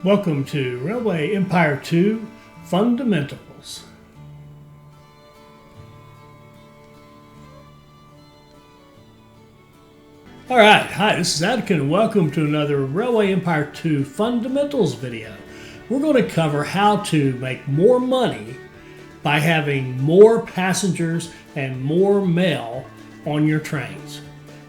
Welcome to Railway Empire 2 Fundamentals. Alright, hi, this is Adkin and welcome to another Railway Empire 2 Fundamentals video. We're going to cover how to make more money by having more passengers and more mail on your trains.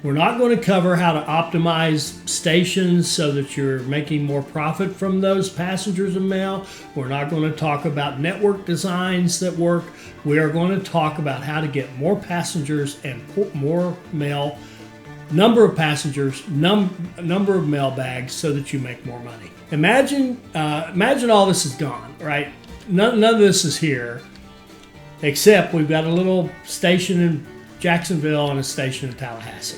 We're not going to cover how to optimize stations so that you're making more profit from those passengers and mail. We're not going to talk about network designs that work. We are going to talk about how to get more passengers and more mail, number of passengers, number of mail bags so that you make more money. Imagine all this is gone, right? None of this is here, except we've got a little station in Jacksonville and a station in Tallahassee.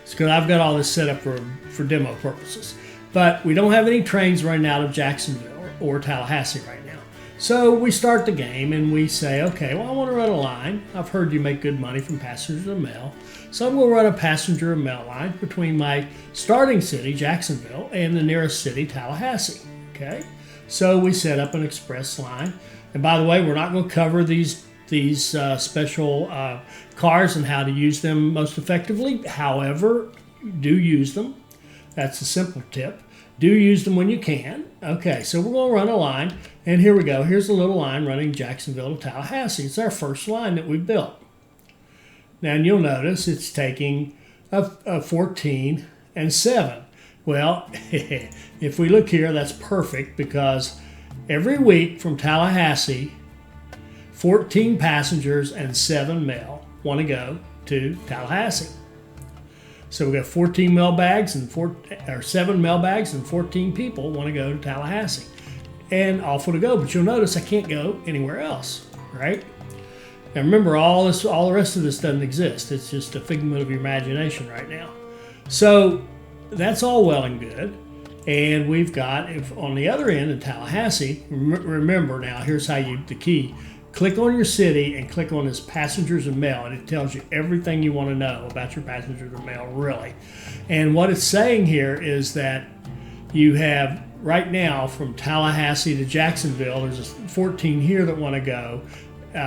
Because I've got all this set up for demo purposes. But we don't have any trains running out of Jacksonville or Tallahassee right now. So we start the game and we say, okay, well, I want to run a line. I've heard you make good money from passengers and mail. So I'm going to run a passenger and mail line between my starting city, Jacksonville, and the nearest city, Tallahassee. Okay? So we set up an express line. And by the way, we're not going to cover these special cars and how to use them most effectively. However, do use them. That's a simple tip. Do use them when you can. Okay, so we're going to run a line, and here we go. Here's a little line running Jacksonville to Tallahassee. It's our first line that we built. Now, and you'll notice it's taking a 14 and 7. Well, if we look here, that's perfect because every week from Tallahassee, 14 passengers and 7 mail want to go to Tallahassee. So we got 14 mail bags and 7 mail bags and 14 people want to go to Tallahassee. And off we go. But you'll notice I can't go anywhere else, right? And remember, all the rest of this doesn't exist. It's just a figment of your imagination right now. So that's all well and good. And we've got, if on the other end in Tallahassee, remember now, here's how the key. Click on your city and click on this passengers and mail, and it tells you everything you want to know about your passengers and mail, really. And what it's saying here is that you have, right now, from Tallahassee to Jacksonville, there's 14 here that want to go,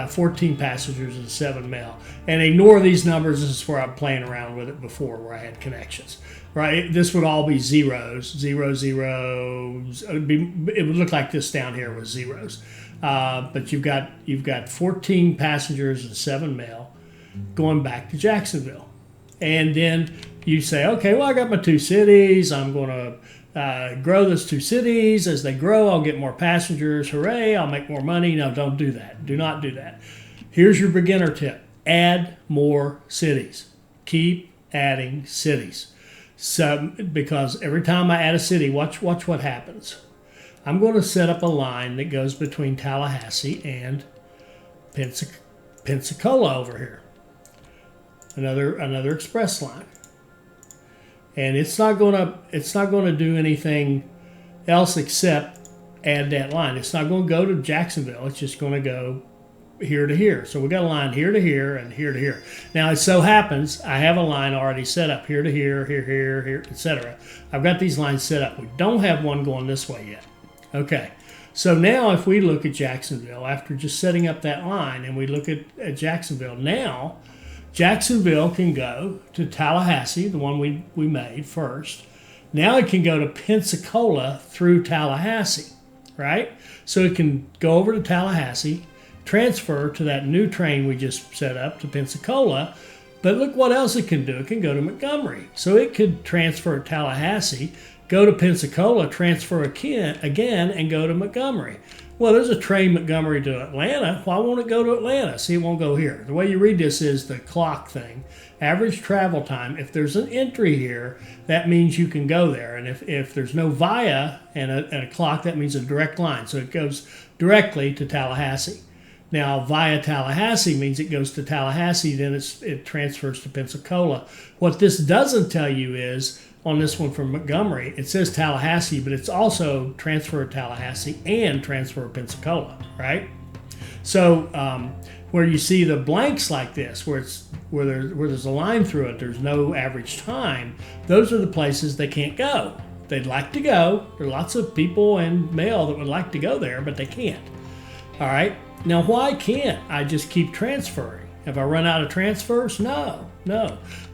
14 passengers and 7 mail. And ignore these numbers. This is where I'm playing around with it before, where I had connections. Right? This would all be zeros, 0, 0. It would look like this down here was zeros. But you've got 14 passengers and 7 mail going back to Jacksonville. And then you say, okay, well, I got my 2 cities. I'm going to grow those 2 cities. As they grow, I'll get more passengers. Hooray, I'll make more money. No, don't do that. Do not do that. Here's your beginner tip. Add more cities. Keep adding cities. So, because every time I add a city, watch what happens. I'm going to set up a line that goes between Tallahassee and Pensacola over here. Another express line. And it's not going to do anything else except add that line. It's not going to go to Jacksonville. It's just going to go here to here. So we got a line here to here and here to here. Now it so happens I have a line already set up here to here, here, etc. I've got these lines set up. We don't have one going this way yet. Okay, so now if we look at Jacksonville, after just setting up that line and we look at Jacksonville, now Jacksonville can go to Tallahassee, the one we made first. Now it can go to Pensacola through Tallahassee, right? So it can go over to Tallahassee, transfer to that new train we just set up to Pensacola, but look what else it can do. It can go to Montgomery. So it could transfer to Tallahassee, go to Pensacola, transfer again, and go to Montgomery. Well, there's a train Montgomery to Atlanta. Why won't it go to Atlanta? See, it won't go here. The way you read this is the clock thing. Average travel time. If there's an entry here, that means you can go there. And if there's no via and a clock, that means a direct line. So it goes directly to Tallahassee. Now, via Tallahassee means it goes to Tallahassee, then it transfers to Pensacola. What this doesn't tell you is, on this one from Montgomery, it says Tallahassee, but it's also transfer to Tallahassee and transfer to Pensacola, right? So where you see the blanks like this, where there's a line through it, there's no average time, those are the places they can't go. they'd like to go. There are lots of people and mail that would like to go there, but they can't. All right. Now, why can't I just keep transferring? Have I run out of transfers? No.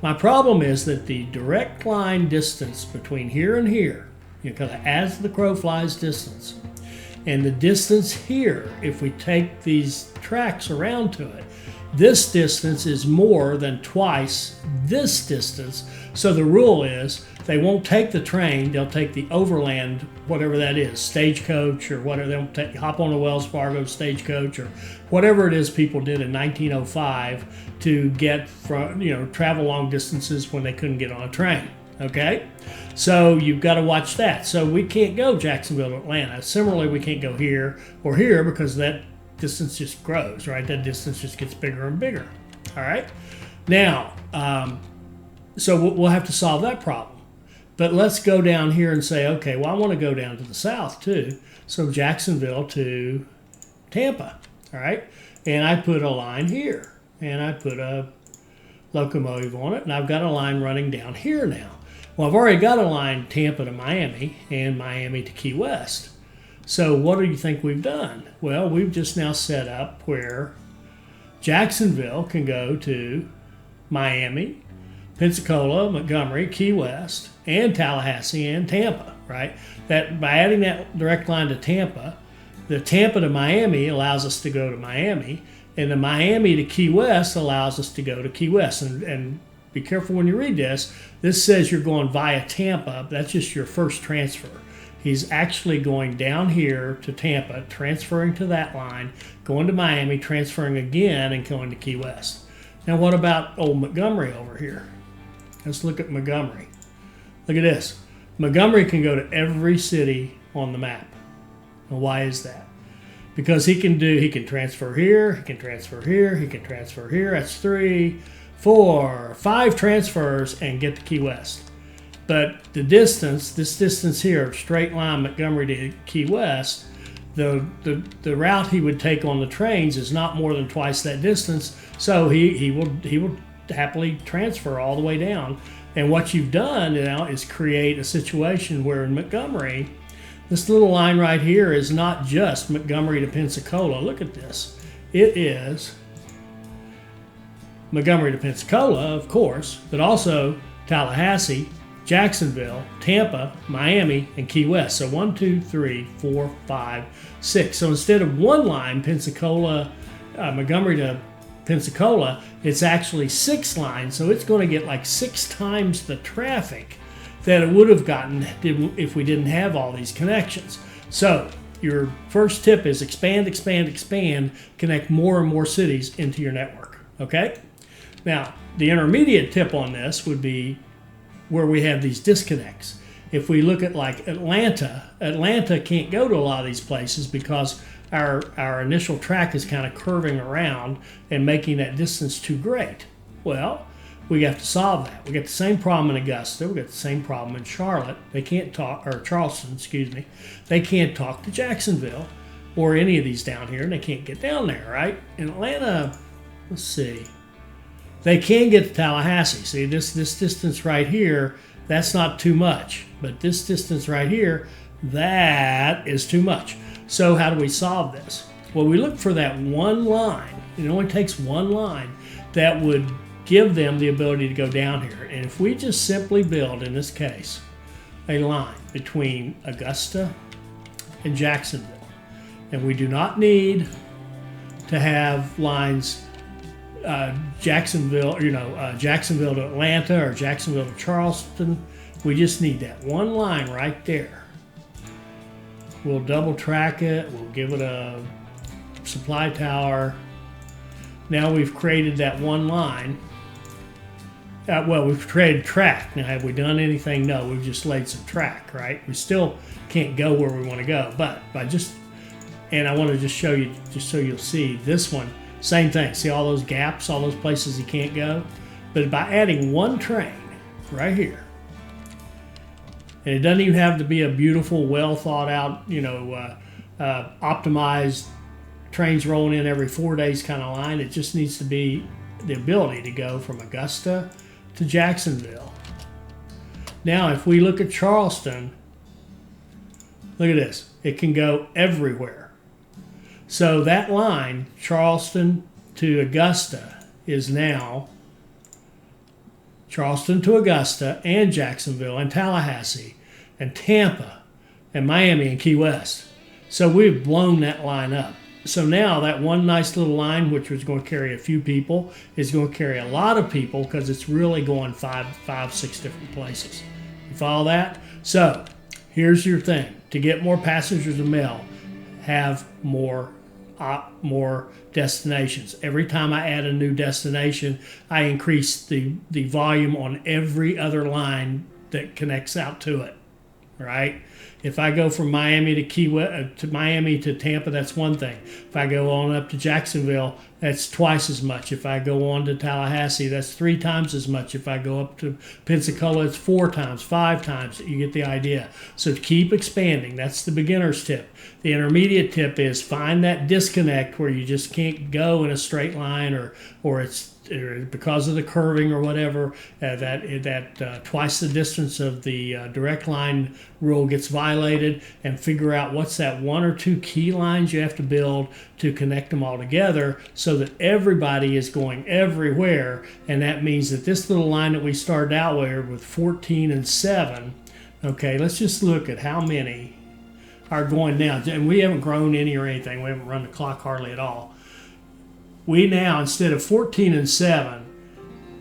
My problem is that the direct line distance between here and here, kind of as the crow flies distance, and the distance here, if we take these tracks around to it, this distance is more than twice this distance. So the rule is they won't take the train, they'll take the overland, whatever that is, stagecoach or whatever. They'll hop on a Wells Fargo stagecoach or whatever it is people did in 1905 to get from, travel long distances when they couldn't get on a train. Okay? So you've got to watch that. So we can't go Jacksonville to Atlanta. Similarly, we can't go here or here because that distance just grows, right? That distance just gets bigger and bigger. All right? Now, so we'll have to solve that problem. But let's go down here and say, okay, well, I want to go down to the south too. So Jacksonville to Tampa, all right? And I put a line here, and I put a locomotive on it, and I've got a line running down here now. Well, I've already got a line Tampa to Miami and Miami to Key West. So what do you think we've done? Well, we've just now set up where Jacksonville can go to Miami, Pensacola, Montgomery, Key West, and Tallahassee and Tampa, right? That by adding that direct line to Tampa, the Tampa to Miami allows us to go to Miami, and the Miami to Key West allows us to go to Key West. And be careful when you read this. This says you're going via Tampa. That's just your first transfer. He's actually going down here to Tampa, transferring to that line, going to Miami, transferring again, and going to Key West. Now, what about old Montgomery over here? Let's look at Montgomery. Look at this. Montgomery can go to every city on the map. Now, why is that? Because he can transfer here, he can transfer here, he can transfer here. That's 3, 4, 5 transfers and get to Key West. But the distance, this distance here, straight line Montgomery to Key West, the route he would take on the trains is not more than twice that distance. So he will happily transfer all the way down. And what you've done now is create a situation where in Montgomery, this little line right here is not just Montgomery to Pensacola. Look at this. It is Montgomery to Pensacola, of course, but also Tallahassee, Jacksonville, Tampa, Miami, and Key West. So 1, 2, 3, 4, 5, 6. So instead of one line, Montgomery to Pensacola, it's actually 6 lines. So it's going to get like 6 times the traffic that it would have gotten if we didn't have all these connections. So your first tip is expand, connect more and more cities into your network. Okay? Now, the intermediate tip on this would be where we have these disconnects. If we look at like Atlanta can't go to a lot of these places because our initial track is kind of curving around and making that distance too great. Well, we have to solve that. We got the same problem in Augusta. We got the same problem in Charlotte. They can't talk, or Charleston, excuse me. They can't talk to Jacksonville or any of these down here, and they can't get down there, right? In Atlanta, let's see. They can get to Tallahassee. See, this distance right here, that's not too much. But this distance right here, that is too much. So how do we solve this? Well, we look for that one line. It only takes one line that would give them the ability to go down here. And if we just simply build, in this case, a line between Augusta and Jacksonville, and we do not need to have lines Jacksonville to Atlanta or Jacksonville to Charleston. We just need that one line right there. We'll double track it. We'll give it a supply tower. Now we've created that one line. We've created track. Now, have we done anything? No, we've just laid some track, right? We still can't go where we want to go, but and I want to just show you, just so you'll see this one. Same thing. See all those gaps, all those places you can't go? But by adding one train right here, and it doesn't even have to be a beautiful, well thought out, optimized trains rolling in every 4 days kind of line. It just needs to be the ability to go from Augusta to Jacksonville. Now, if we look at Charleston Look at this. It can go everywhere. So that line, Charleston to Augusta, is now Charleston to Augusta and Jacksonville and Tallahassee and Tampa and Miami and Key West. So we've blown that line up. So now that one nice little line, which was going to carry a few people, is going to carry a lot of people because it's really going five, 6 different places. You follow that? So here's your thing. To get more passengers and mail, have more destinations. Every time I add a new destination, I increase the volume on every other line that connects out to it, right? If I go from Miami to Key West, to Miami to Tampa, that's one thing. If I go on up to Jacksonville, that's twice as much. If I go on to Tallahassee, that's 3 times as much. If I go up to Pensacola, it's 4 times, 5 times. You get the idea. So keep expanding. That's the beginner's tip. The intermediate tip is find that disconnect where you just can't go in a straight line, or it's because of the curving or whatever, that twice the distance of the direct line rule gets violated, and figure out what's that 1 or 2 key lines you have to build to connect them all together so that everybody is going everywhere. And that means that this little line that we started out with 14 and 7, okay, let's just look at how many are going now. And we haven't grown any or anything. We haven't run the clock hardly at all. We now, instead of 14 and 7,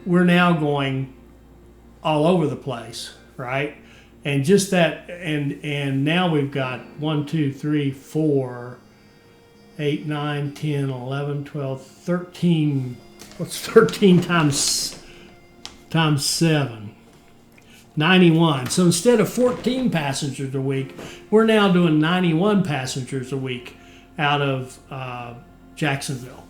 we're now going all over the place, right? And just that, and now we've got 1, 2, 3, 4, 8, 9, 10, 11, 12, 13. What's 13 times 7? 91. So instead of 14 passengers a week, we're now doing 91 passengers a week out of Jacksonville.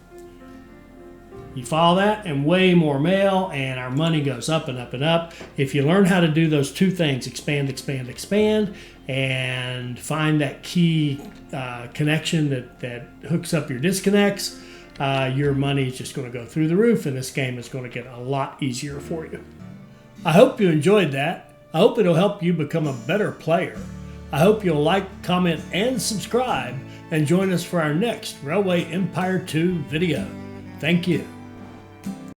You follow that? And way more mail, and our money goes up and up and up. If you learn how to do those 2 things, expand, expand, expand, and find that key connection that hooks up your disconnects, your money is just going to go through the roof, and this game is going to get a lot easier for you. I hope you enjoyed that. I hope it'll help you become a better player. I hope you'll like, comment, and subscribe, and join us for our next Railway Empire 2 video. Thank you.